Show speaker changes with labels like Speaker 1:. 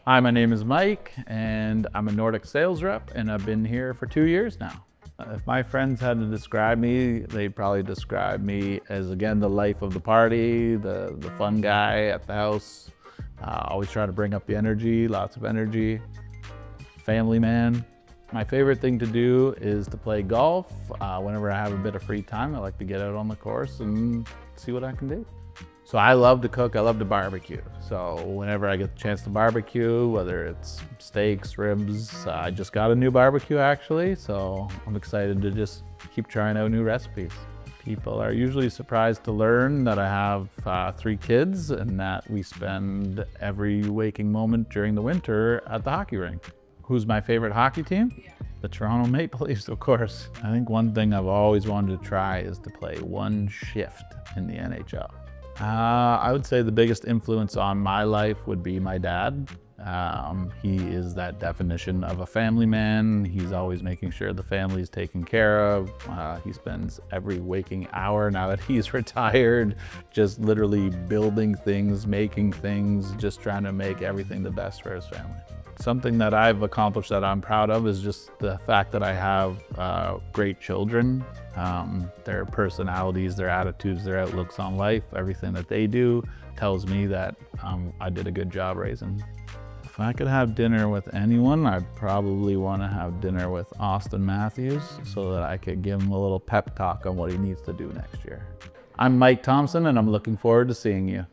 Speaker 1: Hi, my name is Mike, and I'm a Nordik sales rep, and I've been here for 2 years now. If my friends had to describe me, they'd probably describe me as, again, the life of the party, the fun guy at the house. Always try to bring up the energy, lots of energy. Family man. My favorite thing to do is to play golf. Whenever I have a bit of free time, I like to get out on the course and see what I can do. So I love to cook, I love to barbecue. So whenever I get the chance to barbecue, whether it's steaks, ribs, I just got a new barbecue actually, so I'm excited to just keep trying out new recipes. People are usually surprised to learn that I have 3 kids and that we spend every waking moment during the winter at the hockey rink. Who's my favorite hockey team? The Toronto Maple Leafs, of course. I think one thing I've always wanted to try is to play one shift in the NHL. I would say the biggest influence on my life would be my dad. He is that definition of a family man. He's always making sure the family's taken care of. He spends every waking hour now that he's retired, just literally building things, making things, just trying to make everything the best for his family. Something that I've accomplished that I'm proud of is just the fact that I have great children. Their personalities, their attitudes, their outlooks on life, everything that they do tells me that I did a good job raising. If I could have dinner with anyone, I'd probably want to have dinner with Auston Matthews so that I could give him a little pep talk on what he needs to do next year. I'm Mike Thompson, and I'm looking forward to seeing you.